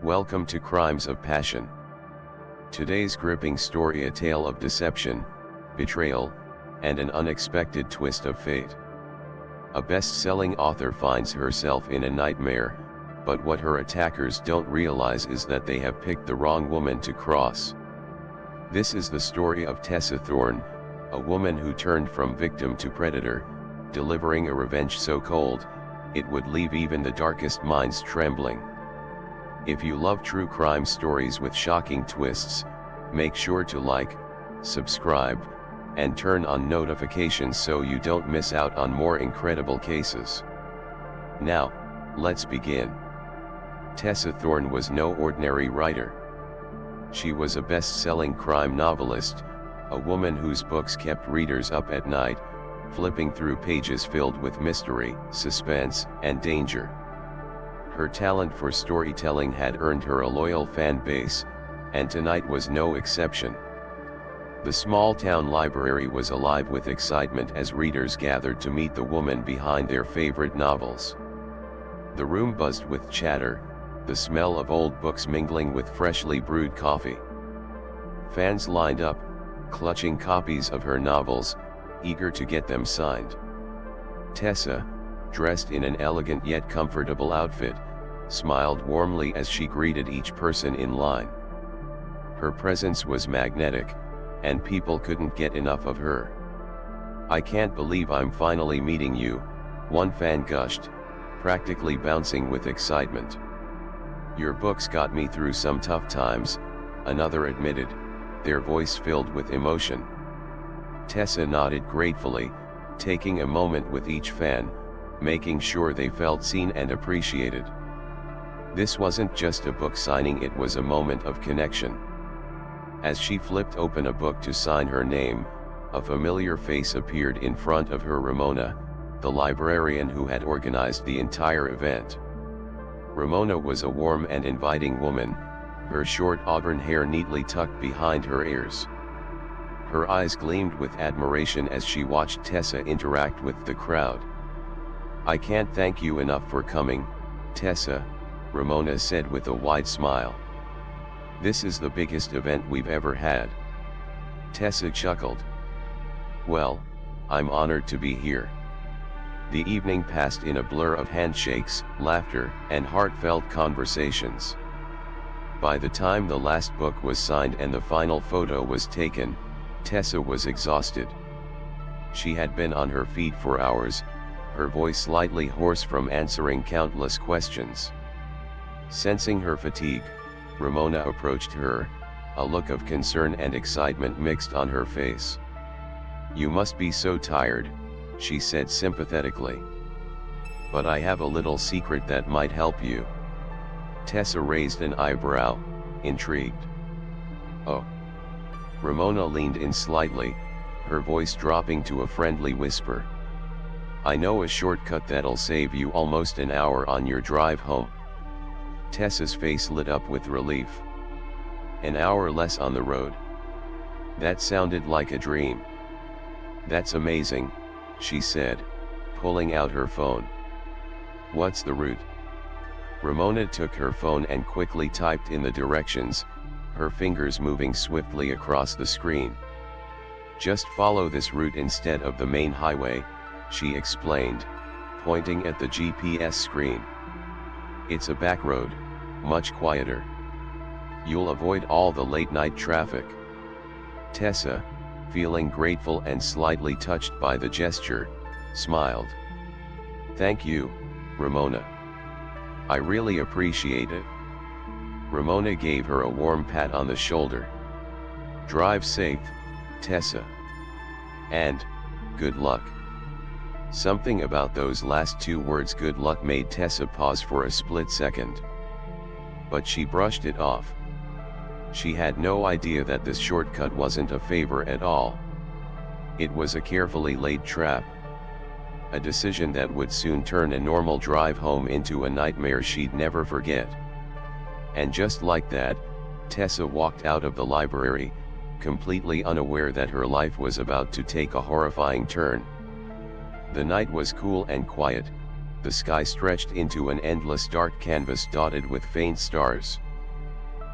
Welcome to Crimes of Passion. Today's gripping story, a tale of deception, betrayal, and an unexpected twist of fate. A best-selling author finds herself in a nightmare, but what her attackers don't realize is that they have picked the wrong woman to cross. This is the story of Tessa Thorne, a woman who turned from victim to predator, delivering a revenge so cold, it would leave even the darkest minds trembling. If you love true crime stories with shocking twists, make sure to like, subscribe, and turn on notifications so you don't miss out on more incredible cases. Now, let's begin. Tessa Thorne was no ordinary writer. She was a best-selling crime novelist, a woman whose books kept readers up at night, flipping through pages filled with mystery, suspense, and danger. Her talent for storytelling had earned her a loyal fan base, and tonight was no exception. The small-town library was alive with excitement as readers gathered to meet the woman behind their favorite novels. The room buzzed with chatter, the smell of old books mingling with freshly brewed coffee. Fans lined up, clutching copies of her novels, eager to get them signed. Tessa, dressed in an elegant yet comfortable outfit, smiled warmly as she greeted each person in line. Her presence was magnetic, and people couldn't get enough of her. "I can't believe I'm finally meeting you," one fan gushed, practically bouncing with excitement. "Your books got me through some tough times," another admitted, their voice filled with emotion. Tessa nodded gratefully, taking a moment with each fan, making sure they felt seen and appreciated. This wasn't just a book signing, it was a moment of connection. As she flipped open a book to sign her name, a familiar face appeared in front of her: Ramona, the librarian who had organized the entire event. Ramona was a warm and inviting woman, her short auburn hair neatly tucked behind her ears. Her eyes gleamed with admiration as she watched Tessa interact with the crowd. "I can't thank you enough for coming, Tessa," Ramona said with a wide smile. "This is the biggest event we've ever had." Tessa chuckled. "Well, I'm honored to be here." The evening passed in a blur of handshakes, laughter, and heartfelt conversations. By the time the last book was signed and the final photo was taken, Tessa was exhausted. She had been on her feet for hours, her voice slightly hoarse from answering countless questions. Sensing her fatigue, Ramona approached her, a look of concern and excitement mixed on her face. "You must be so tired," she said sympathetically. "But I have a little secret that might help you." Tessa raised an eyebrow, intrigued. "Oh." Ramona leaned in slightly, her voice dropping to a friendly whisper. "I know a shortcut that'll save you almost an hour on your drive home." Tessa's face lit up with relief. An hour less on the road. That sounded like a dream. "That's amazing," she said, pulling out her phone. "What's the route?" Ramona took her phone and quickly typed in the directions, her fingers moving swiftly across the screen. "Just follow this route instead of the main highway," she explained, pointing at the GPS screen. "It's a back road, much quieter. You'll avoid all the late-night traffic." Tessa, feeling grateful and slightly touched by the gesture, smiled. "Thank you, Ramona. I really appreciate it." Ramona gave her a warm pat on the shoulder. "Drive safe, Tessa. And, good luck." Something about those last two words, "good luck," made Tessa pause for a split second. But she brushed it off. She had no idea that this shortcut wasn't a favor at all. It was a carefully laid trap. A decision that would soon turn a normal drive home into a nightmare she'd never forget. And just like that, Tessa walked out of the library, completely unaware that her life was about to take a horrifying turn. The night was cool and quiet, the sky stretched into an endless dark canvas dotted with faint stars.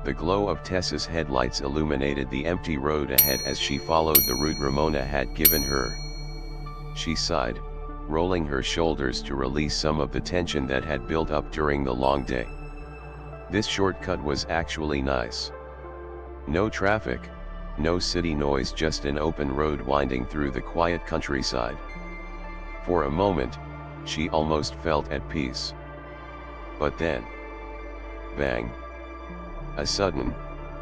The glow of Tessa's headlights illuminated the empty road ahead as she followed the route Ramona had given her. She sighed, rolling her shoulders to release some of the tension that had built up during the long day. This shortcut was actually nice. No traffic, no city noise, just an open road winding through the quiet countryside. For a moment, she almost felt at peace. But then, bang! A sudden,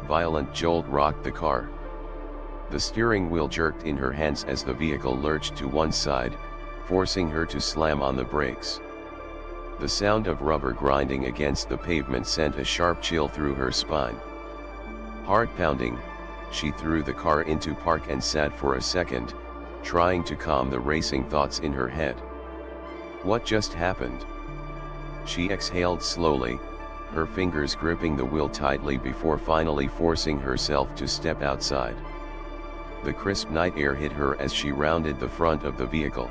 violent jolt rocked the car. The steering wheel jerked in her hands as the vehicle lurched to one side, forcing her to slam on the brakes. The sound of rubber grinding against the pavement sent a sharp chill through her spine. Heart pounding, she threw the car into park and sat for a second, trying to calm the racing thoughts in her head. What just happened? She exhaled slowly, her fingers gripping the wheel tightly before finally forcing herself to step outside. The crisp night air hit her as she rounded the front of the vehicle.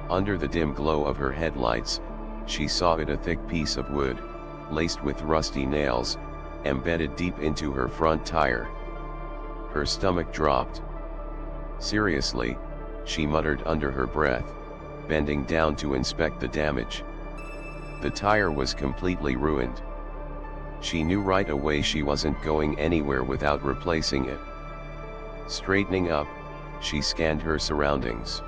Under the dim glow of her headlights, she saw it, a thick piece of wood, laced with rusty nails, embedded deep into her front tire. Her stomach dropped. Seriously, she muttered under her breath, bending down to inspect the damage. The tire was completely ruined. She knew right away she wasn't going anywhere without replacing it. Straightening up, she scanned her surroundings.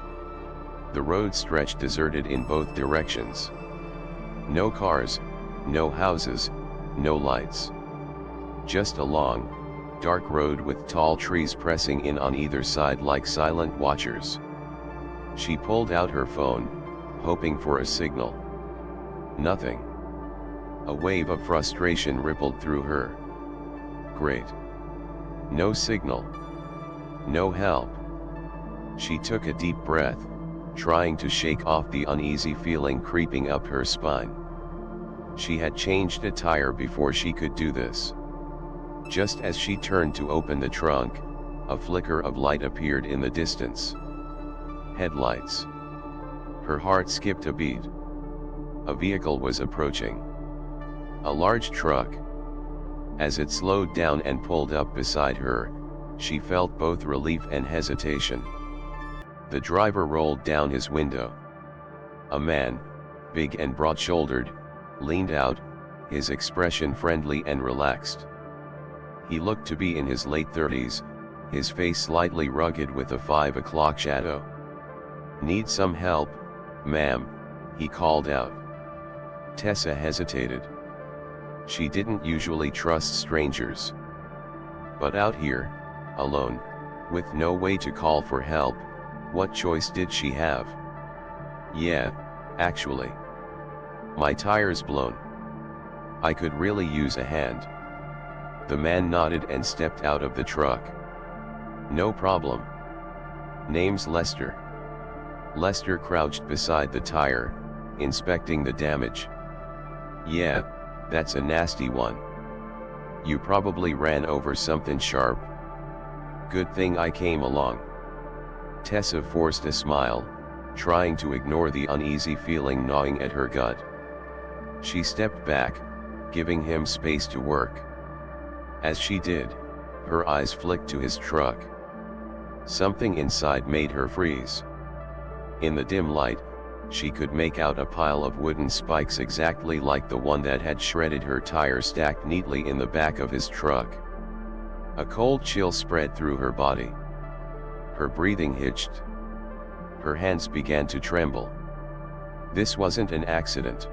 The road stretched deserted in both directions. No cars, no houses, no lights. Just a long, dark road with tall trees pressing in on either side like silent watchers. She pulled out her phone, hoping for a signal. Nothing. A wave of frustration rippled through her. Great. No signal. No help. She took a deep breath, trying to shake off the uneasy feeling creeping up her spine. She had changed a tire before she could do this. Just as she turned to open the trunk, a flicker of light appeared in the distance. Headlights. Her heart skipped a beat. A vehicle was approaching. A large truck. As it slowed down and pulled up beside her, she felt both relief and hesitation. The driver rolled down his window. A man, big and broad-shouldered, leaned out, his expression friendly and relaxed. He looked to be in his late 30s, his face slightly rugged with a 5 o'clock shadow. "Need some help, ma'am?" he called out. Tessa hesitated. She didn't usually trust strangers. But out here, alone, with no way to call for help, what choice did she have? "Yeah, actually. My tire's blown. I could really use a hand." The man nodded and stepped out of the truck. "No problem. Name's Lester." Lester crouched beside the tire, inspecting the damage. "Yeah, that's a nasty one. You probably ran over something sharp. Good thing I came along." Tessa forced a smile, trying to ignore the uneasy feeling gnawing at her gut. She stepped back, giving him space to work. As she did, her eyes flicked to his truck. Something inside made her freeze. In the dim light, she could make out a pile of wooden spikes exactly like the one that had shredded her tire stacked neatly in the back of his truck. A cold chill spread through her body. Her breathing hitched. Her hands began to tremble. This wasn't an accident.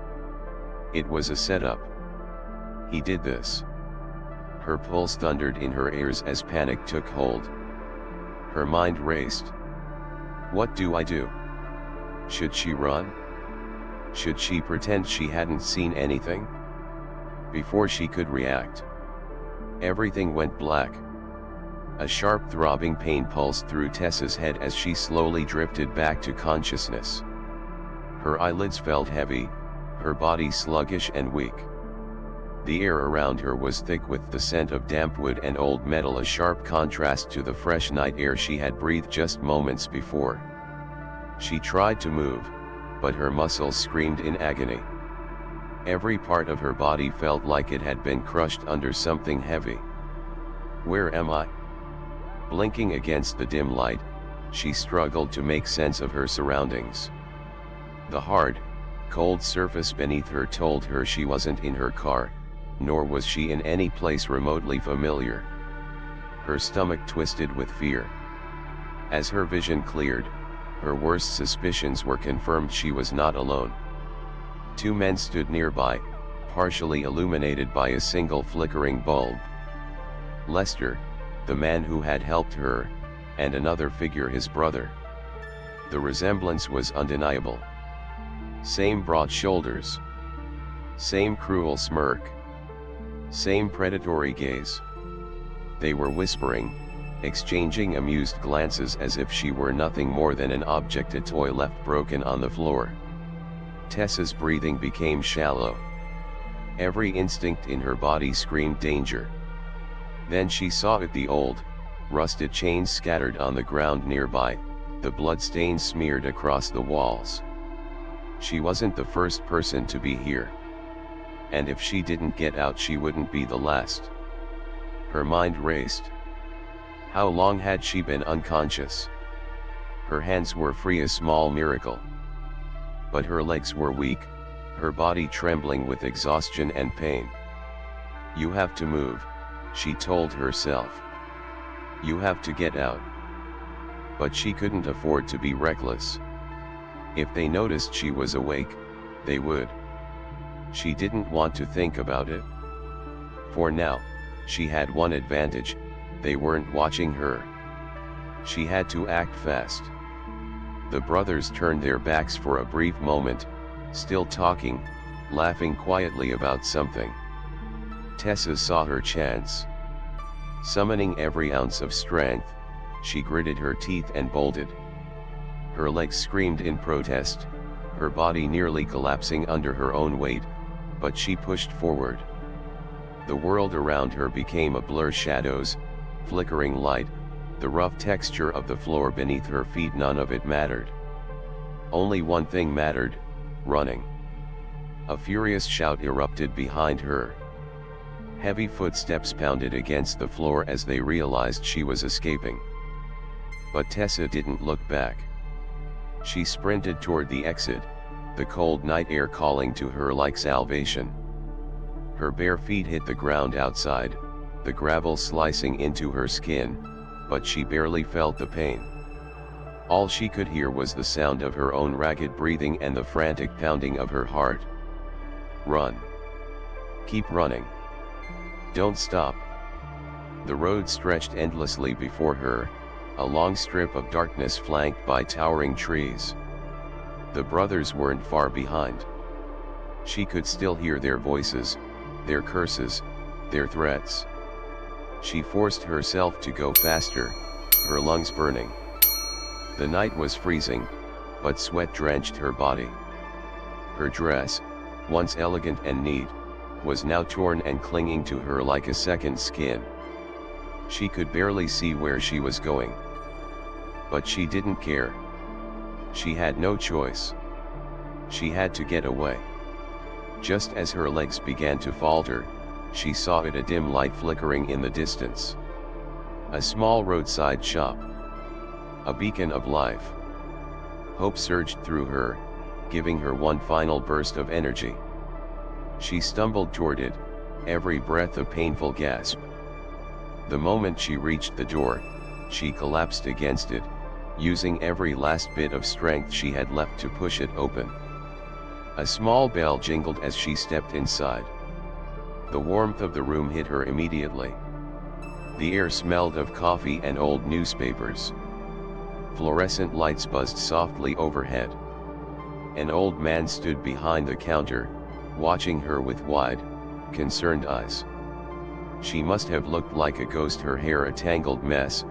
It was a setup. He did this. Her pulse thundered in her ears as panic took hold. Her mind raced. What do I do? Should she run? Should she pretend she hadn't seen anything? Before she could react, everything went black. A sharp throbbing pain pulsed through Tessa's head as she slowly drifted back to consciousness. Her eyelids felt heavy, her body sluggish and weak. The air around her was thick with the scent of damp wood and old metal, a sharp contrast to the fresh night air she had breathed just moments before. She tried to move, but her muscles screamed in agony. Every part of her body felt like it had been crushed under something heavy. Where am I? Blinking against the dim light, she struggled to make sense of her surroundings. The hard, cold surface beneath her told her she wasn't in her car, nor was she in any place remotely familiar. Her stomach twisted with fear. As her vision cleared, her worst suspicions were confirmed. She was not alone. Two men stood nearby, partially illuminated by a single flickering bulb. Lester, the man who had helped her, and another figure, his brother. The resemblance was undeniable. Same broad shoulders. Same cruel smirk. Same predatory gaze. They were whispering, exchanging amused glances as if she were nothing more than an object, a toy left broken on the floor. Tessa's breathing became shallow. Every instinct in her body screamed danger. Then she saw it, the old, rusted chains scattered on the ground nearby, the blood stains smeared across the walls. She wasn't the first person to be here. And if she didn't get out, she wouldn't be the last. Her mind raced. How long had she been unconscious? Her hands were free, a small miracle. But her legs were weak, her body trembling with exhaustion and pain. You have to move, she told herself. You have to get out. But she couldn't afford to be reckless. If they noticed she was awake, they would. She didn't want to think about it. For now, she had one advantage: they weren't watching her. She had to act fast. The brothers turned their backs for a brief moment, still talking, laughing quietly about something. Tessa saw her chance. Summoning every ounce of strength, she gritted her teeth and bolted. Her legs screamed in protest, her body nearly collapsing under her own weight, but she pushed forward. The world around her became a blur: shadows, flickering light, the rough texture of the floor beneath her feet. None of it mattered. Only one thing mattered: running. A furious shout erupted behind her. Heavy footsteps pounded against the floor as they realized she was escaping. But Tessa didn't look back. She sprinted toward the exit, the cold night air calling to her like salvation. Her bare feet hit the ground outside, the gravel slicing into her skin, but she barely felt the pain. All she could hear was the sound of her own ragged breathing and the frantic pounding of her heart. Run. Keep running. Don't stop. The road stretched endlessly before her, a long strip of darkness flanked by towering trees. The brothers weren't far behind. She could still hear their voices, their curses, their threats. She forced herself to go faster, her lungs burning. The night was freezing, but sweat drenched her body. Her dress, once elegant and neat, was now torn and clinging to her like a second skin. She could barely see where she was going. But she didn't care. She had no choice. She had to get away. Just as her legs began to falter, she saw it, a dim light flickering in the distance. A small roadside shop. A beacon of life. Hope surged through her, giving her one final burst of energy. She stumbled toward it, every breath a painful gasp. The moment she reached the door, she collapsed against it, using every last bit of strength she had left to push it open. A small bell jingled as she stepped inside. The warmth of the room hit her immediately. The air smelled of coffee and old newspapers. Fluorescent lights buzzed softly overhead. An old man stood behind the counter, watching her with wide, concerned eyes. She must have looked like a ghost, her hair a tangled mess,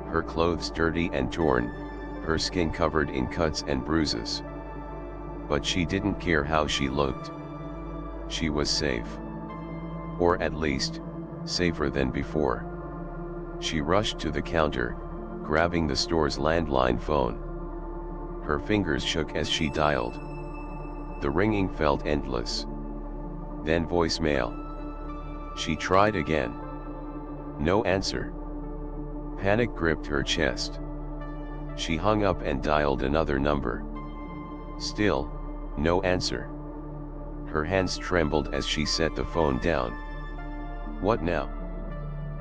her clothes dirty and torn, her skin covered in cuts and bruises. But she didn't care how she looked. She was safe. Or at least, safer than before. She rushed to the counter, grabbing the store's landline phone. Her fingers shook as she dialed. The ringing felt endless. then voicemail. She tried again. No answer. Panic gripped her chest. She hung up and dialed another number. Still, no answer. Her hands trembled as she set the phone down. What now?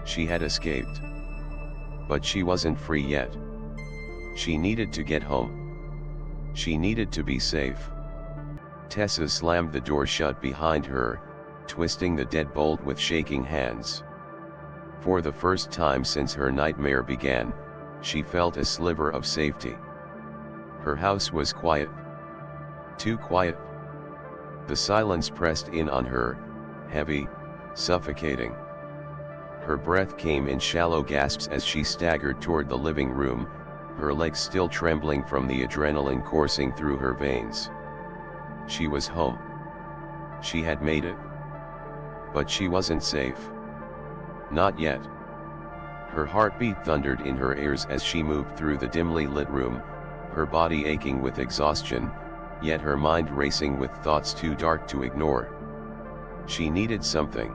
She had escaped. But she wasn't free yet. She needed to get home. She needed to be safe. Tessa slammed the door shut behind her, twisting the deadbolt with shaking hands. For the first time since her nightmare began, she felt a sliver of safety. Her house was quiet. Too quiet. The silence pressed in on her, heavy, suffocating. Her breath came in shallow gasps as she staggered toward the living room, her legs still trembling from the adrenaline coursing through her veins. She was home. She had made it. But she wasn't safe. Not yet. Her heartbeat thundered in her ears as she moved through the dimly lit room, her body aching with exhaustion, yet her mind racing with thoughts too dark to ignore. She needed something.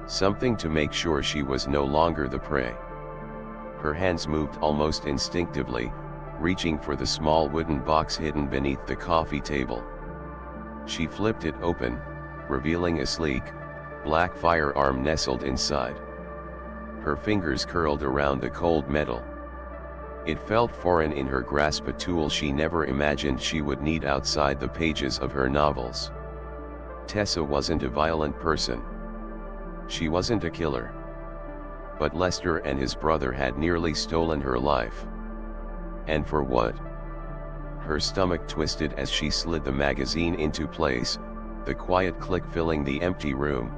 Something to make sure she was no longer the prey. Her hands moved almost instinctively, reaching for the small wooden box hidden beneath the coffee table. She flipped it open, revealing a sleek, black firearm nestled inside. Her fingers curled around the cold metal. It felt foreign in her grasp, a tool she never imagined she would need outside the pages of her novels. Tessa wasn't a violent person. She wasn't a killer. But Lester and his brother had nearly stolen her life. And for what? Her stomach twisted as she slid the magazine into place, the quiet click filling the empty room.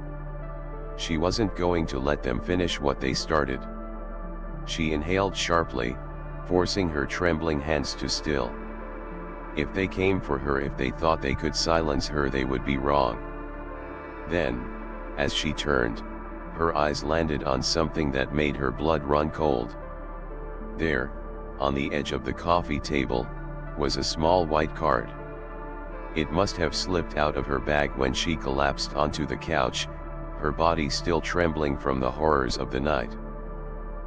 She wasn't going to let them finish what they started. She inhaled sharply, forcing her trembling hands to still. If they came for her, if they thought they could silence her, they would be wrong. Then, as she turned, her eyes landed on something that made her blood run cold. There, on the edge of the coffee table, was a small white card. It must have slipped out of her bag when she collapsed onto the couch, her body still trembling from the horrors of the night.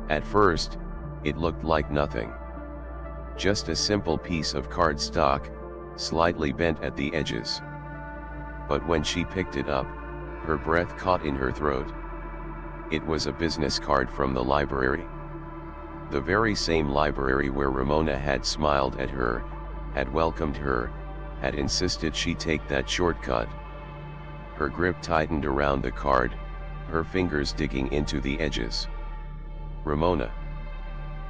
At first, it looked like nothing. Just a simple piece of cardstock, slightly bent at the edges. But when she picked it up, her breath caught in her throat. It was a business card from the library. The very same library where Ramona had smiled at her, had welcomed her, had insisted she take that shortcut. Her grip tightened around the card, her fingers digging into the edges. Ramona.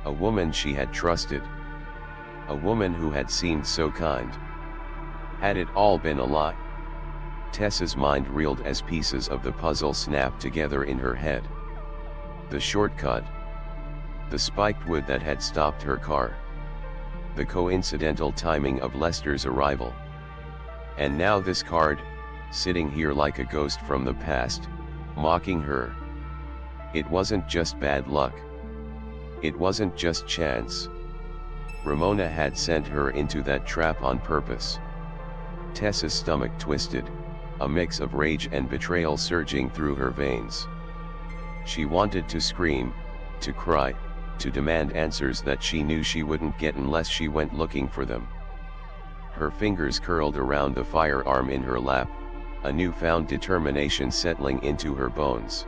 A woman she had trusted. A woman who had seemed so kind. Had it all been a lie? Tessa's mind reeled as pieces of the puzzle snapped together in her head. The shortcut. The spiked wood that had stopped her car. The coincidental timing of Lester's arrival. And now this card, sitting here like a ghost from the past, mocking her. It wasn't just bad luck. It wasn't just chance. Ramona had sent her into that trap on purpose. Tessa's stomach twisted, a mix of rage and betrayal surging through her veins. She wanted to scream, to cry, to demand answers that she knew she wouldn't get unless she went looking for them. Her fingers curled around the firearm in her lap, a newfound determination settling into her bones.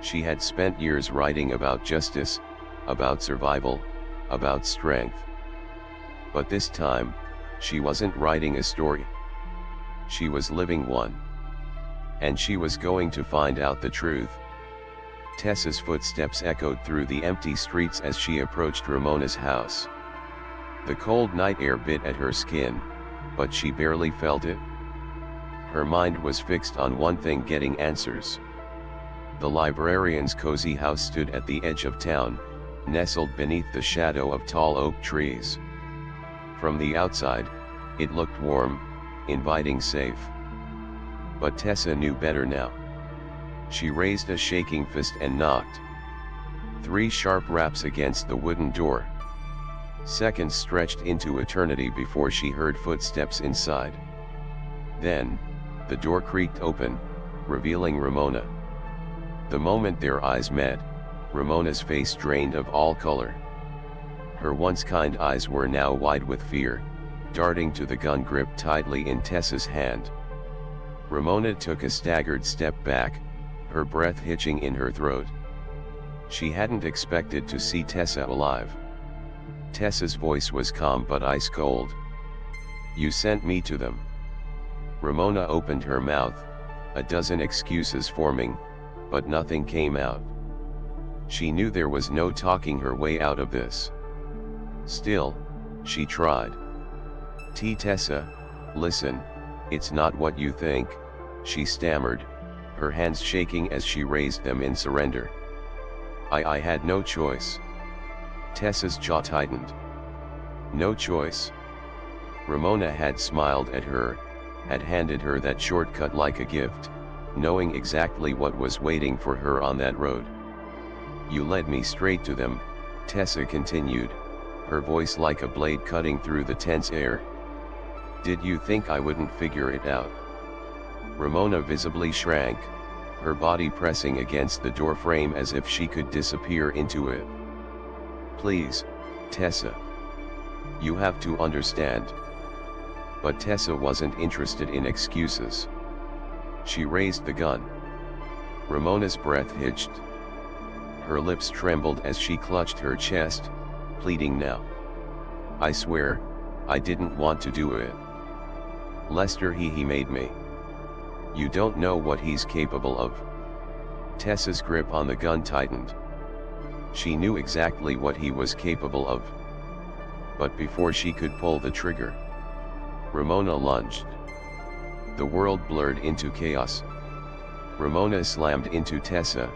She had spent years writing about justice, about survival, about strength. But this time, she wasn't writing a story. She was living one. And she was going to find out the truth. Tessa's footsteps echoed through the empty streets as she approached Ramona's house. The cold night air bit at her skin, but she barely felt it. Her mind was fixed on one thing: getting answers. The librarian's cozy house stood at the edge of town, nestled beneath the shadow of tall oak trees. From the outside, it looked warm, inviting, safe. But Tessa knew better now. She raised a shaking fist and knocked. 3 sharp raps against the wooden door. Seconds stretched into eternity before she heard footsteps inside. Then, The door creaked open, revealing Ramona. The moment their eyes met, Ramona's face drained of all color. Her once kind eyes were now wide with fear, darting to the gun gripped tightly in Tessa's hand. Ramona took a staggered step back, her breath hitching in her throat. She hadn't expected to see Tessa alive. Tessa's voice was calm but ice cold. "You sent me to them." Ramona opened her mouth, a dozen excuses forming, but nothing came out. She knew there was no talking her way out of this. Still, she tried. "Tessa, listen, it's not what you think," she stammered, her hands shaking as she raised them in surrender. I had no choice." Tessa's jaw tightened. "No choice?" Ramona had smiled at her, had handed her that shortcut like a gift, knowing exactly what was waiting for her on that road. "You led me straight to them," Tessa continued, her voice like a blade cutting through the tense air. "Did you think I wouldn't figure it out?" Ramona visibly shrank, her body pressing against the door frame as if she could disappear into it. "Please, Tessa. You have to understand." But Tessa wasn't interested in excuses. She raised the gun. Ramona's breath hitched. Her lips trembled as she clutched her chest, pleading now. "I swear, I didn't want to do it. Lester, he made me. You don't know what he's capable of." Tessa's grip on the gun tightened. She knew exactly what he was capable of. But before she could pull the trigger, Ramona lunged. The world blurred into chaos. Ramona slammed into Tessa,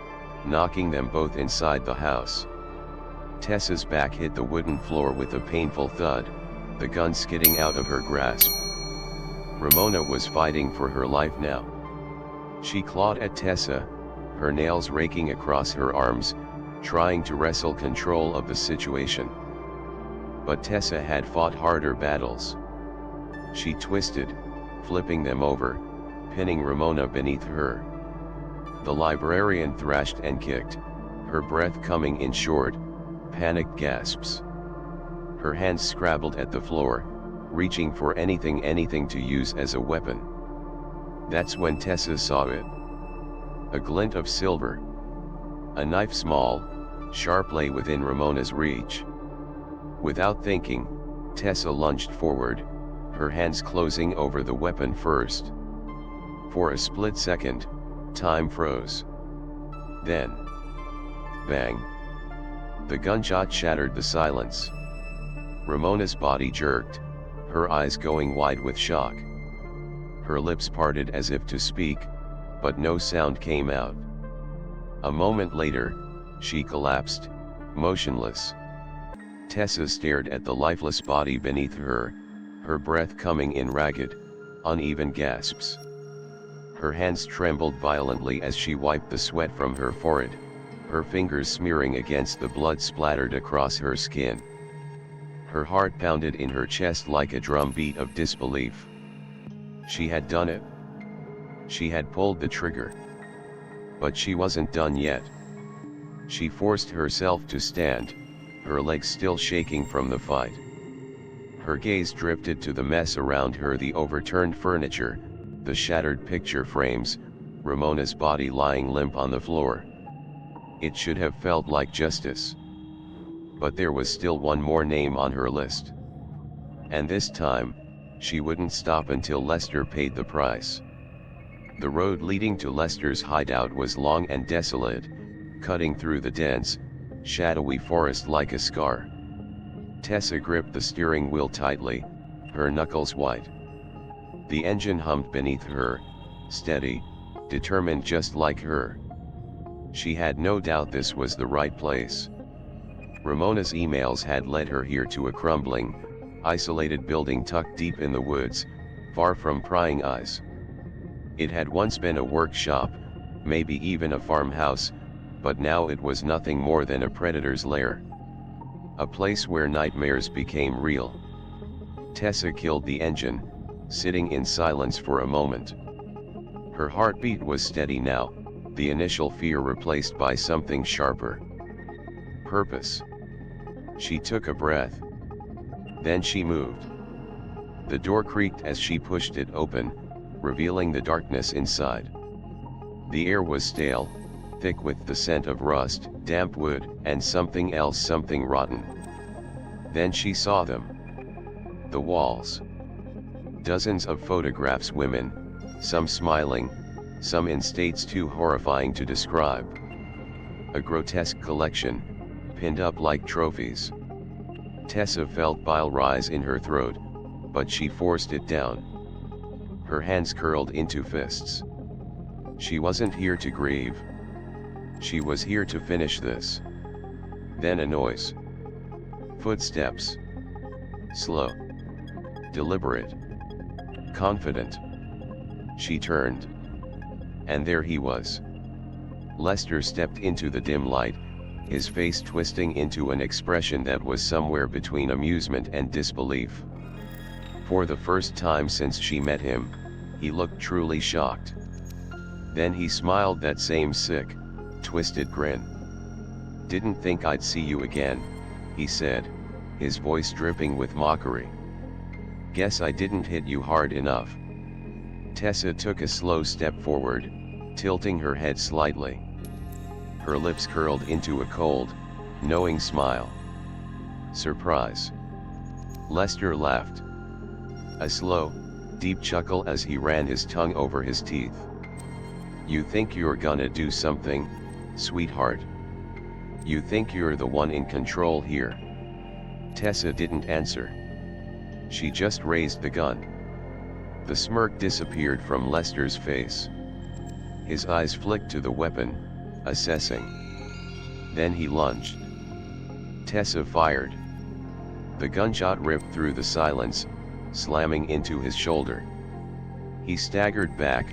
knocking them both inside the house. Tessa's back hit the wooden floor with a painful thud, the gun skidding out of her grasp. Ramona was fighting for her life now. She clawed at Tessa, her nails raking across her arms, trying to wrestle control of the situation. But Tessa had fought harder battles. She twisted, flipping them over, pinning Ramona beneath her. The librarian thrashed and kicked, her breath coming in short, panicked gasps. Her hands scrabbled at the floor, reaching for anything to use as a weapon. That's when Tessa saw it. A glint of silver. A knife small, sharp lay within Ramona's reach. Without thinking, Tessa lunged forward, her hands closing over the weapon first. For a split second, time froze. Then, bang! The gunshot shattered the silence. Ramona's body jerked, her eyes going wide with shock. Her lips parted as if to speak, but no sound came out. A moment later, she collapsed, motionless. Tessa stared at the lifeless body beneath her, her breath coming in ragged, uneven gasps. Her hands trembled violently as she wiped the sweat from her forehead, her fingers smearing against the blood splattered across her skin. Her heart pounded in her chest like a drumbeat of disbelief. She had done it. She had pulled the trigger. But she wasn't done yet. She forced herself to stand, her legs still shaking from the fight. Her gaze drifted to the mess around her, the overturned furniture, the shattered picture frames, Ramona's body lying limp on the floor. It should have felt like justice. But there was still one more name on her list. And this time, she wouldn't stop until Lester paid the price. The road leading to Lester's hideout was long and desolate, cutting through the dense, shadowy forest like a scar. Tessa gripped the steering wheel tightly, her knuckles white. The engine hummed beneath her, steady, determined just like her. She had no doubt this was the right place. Ramona's emails had led her here to a crumbling, isolated building tucked deep in the woods, far from prying eyes. It had once been a workshop, maybe even a farmhouse, but now it was nothing more than a predator's lair. A place where nightmares became real. Tessa killed the engine, sitting in silence for a moment. Her heartbeat was steady now, the initial fear replaced by something sharper. Purpose. She took a breath. Then she moved. The door creaked as she pushed it open, revealing the darkness inside. The air was stale, thick with the scent of rust, damp wood, and something else, something rotten. Then she saw them. The walls. Dozens of photographs, women, some smiling, some in states too horrifying to describe. A grotesque collection, pinned up like trophies. Tessa felt bile rise in her throat, but she forced it down. Her hands curled into fists. She wasn't here to grieve. She was here to finish this. Then a noise. Footsteps. Slow. Deliberate. Confident. She turned. And there he was. Lester stepped into the dim light, his face twisting into an expression that was somewhere between amusement and disbelief. For the first time since she met him, he looked truly shocked. Then he smiled, that same sick, twisted grin. "Didn't think I'd see you again," he said, his voice dripping with mockery. "Guess I didn't hit you hard enough." Tessa took a slow step forward, tilting her head slightly. Her lips curled into a cold, knowing smile. "Surprise." Lester laughed. A slow, deep chuckle as he ran his tongue over his teeth. "You think you're gonna do something, sweetheart? You think you're the one in control here?" Tessa didn't answer. She just raised the gun. The smirk disappeared from Lester's face. His eyes flicked to the weapon, assessing. Then he lunged. Tessa fired. The gunshot ripped through the silence, slamming into his shoulder. He staggered back,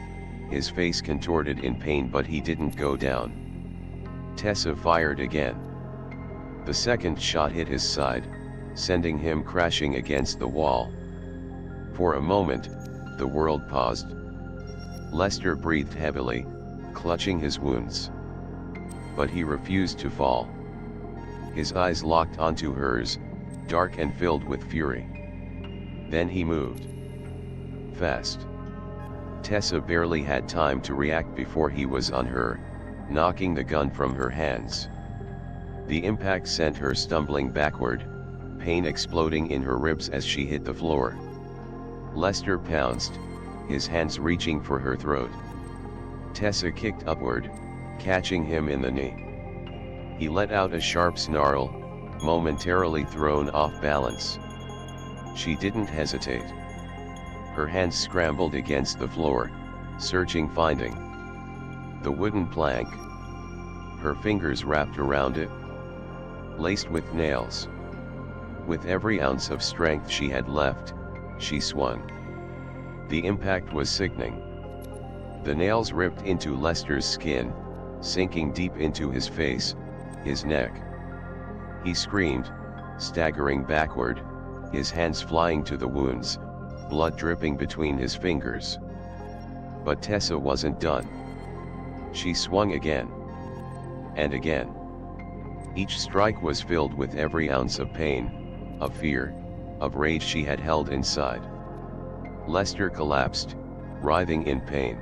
his face contorted in pain, but he didn't go down. Tessa fired again. The second shot hit his side, sending him crashing against the wall. For a moment, the world paused. Lester breathed heavily, clutching his wounds. But he refused to fall. His eyes locked onto hers, dark and filled with fury. Then he moved. Fast. Tessa barely had time to react before he was on her, knocking the gun from her hands. The impact sent her stumbling backward, pain exploding in her ribs as she hit the floor. Lester pounced, his hands reaching for her throat. Tessa kicked upward, catching him in the knee. He let out a sharp snarl, momentarily thrown off balance. She didn't hesitate. Her hands scrambled against the floor, searching, finding the wooden plank. Her fingers wrapped around it, laced with nails. With every ounce of strength she had left, she swung. The impact was sickening. The nails ripped into Lester's skin, sinking deep into his face, his neck. He screamed, staggering backward, his hands flying to the wounds, blood dripping between his fingers. But Tessa wasn't done. She swung again. And again. Each strike was filled with every ounce of pain, of fear, of rage she had held inside. Lester collapsed, writhing in pain.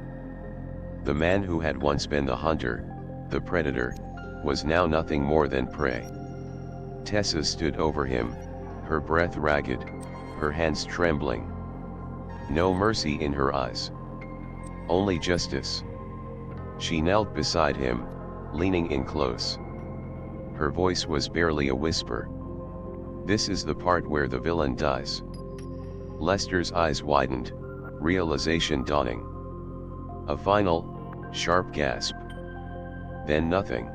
The man who had once been the hunter, the predator, was now nothing more than prey. Tessa stood over him, her breath ragged, her hands trembling. No mercy in her eyes. Only justice. She knelt beside him, leaning in close. Her voice was barely a whisper. "This is the part where the villain dies." Lester's eyes widened, realization dawning. A final, sharp gasp. Then nothing.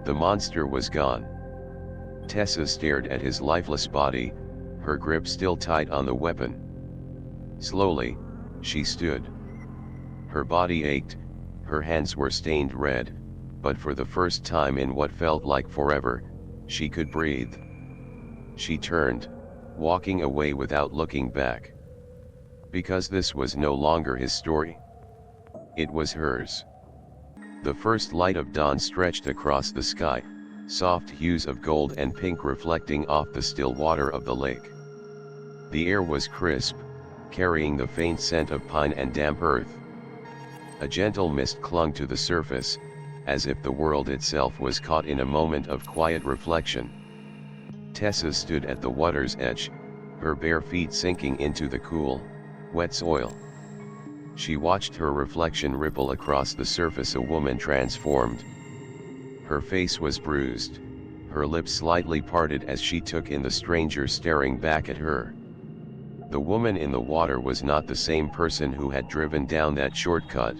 The monster was gone. Tessa stared at his lifeless body, her grip still tight on the weapon. Slowly, she stood. Her body ached, her hands were stained red, but for the first time in what felt like forever, she could breathe. She turned, walking away without looking back. Because this was no longer his story. It was hers. The first light of dawn stretched across the sky, soft hues of gold and pink reflecting off the still water of the lake. The air was crisp, carrying the faint scent of pine and damp earth. A gentle mist clung to the surface, as if the world itself was caught in a moment of quiet reflection. Tessa stood at the water's edge, her bare feet sinking into the cool, wet soil. She watched her reflection ripple across the surface, a woman transformed. Her face was bruised, her lips slightly parted as she took in the stranger staring back at her. The woman in the water was not the same person who had driven down that shortcut.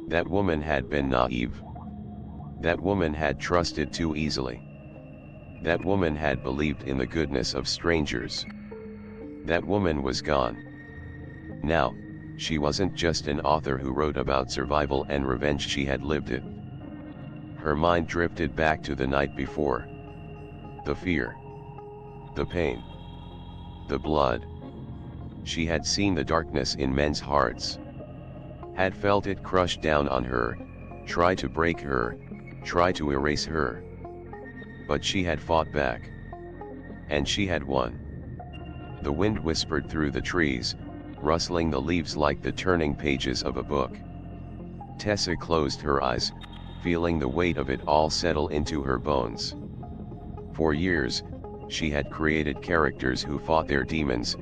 That woman had been naive. That woman had trusted too easily. That woman had believed in the goodness of strangers. That woman was gone. Now, she wasn't just an author who wrote about survival and revenge, she had lived it. Her mind drifted back to the night before. The fear. The pain. The blood. She had seen the darkness in men's hearts. Had felt it crush down on her, try to break her, try to erase her. But she had fought back. And she had won. The wind whispered through the trees, rustling the leaves like the turning pages of a book. Tessa closed her eyes, feeling the weight of it all settle into her bones. For years, she had created characters who fought their demons,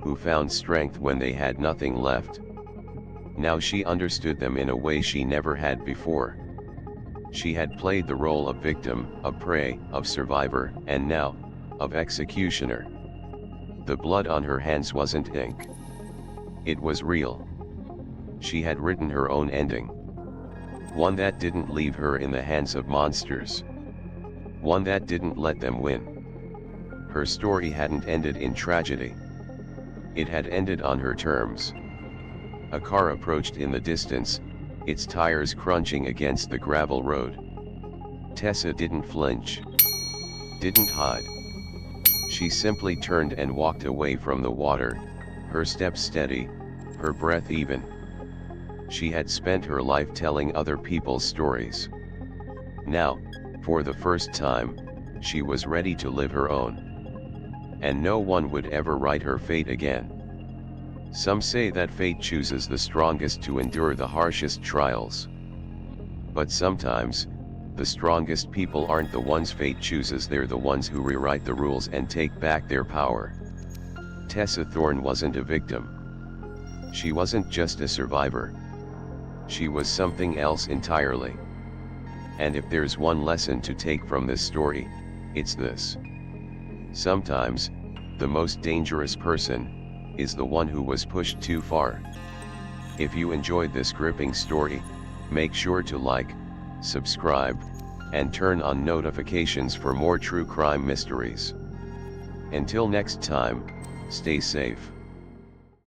who found strength when they had nothing left. Now she understood them in a way she never had before. She had played the role of victim, of prey, of survivor, and now, of executioner. The blood on her hands wasn't ink. It was real. She had written her own ending. One that didn't leave her in the hands of monsters. One that didn't let them win. Her story hadn't ended in tragedy. It had ended on her terms. A car approached in the distance, its tires crunching against the gravel road. Tessa didn't flinch. Didn't hide. She simply turned and walked away from the water, her steps steady, her breath even. She had spent her life telling other people's stories. Now, for the first time, she was ready to live her own. And no one would ever write her fate again. Some say that fate chooses the strongest to endure the harshest trials. But sometimes, the strongest people aren't the ones fate chooses, they're the ones who rewrite the rules and take back their power. Tessa Thorne wasn't a victim. She wasn't just a survivor. She was something else entirely. And if there's one lesson to take from this story, it's this. Sometimes, the most dangerous person is the one who was pushed too far. If you enjoyed this gripping story, make sure to like, subscribe, and turn on notifications for more true crime mysteries. Until next time, stay safe.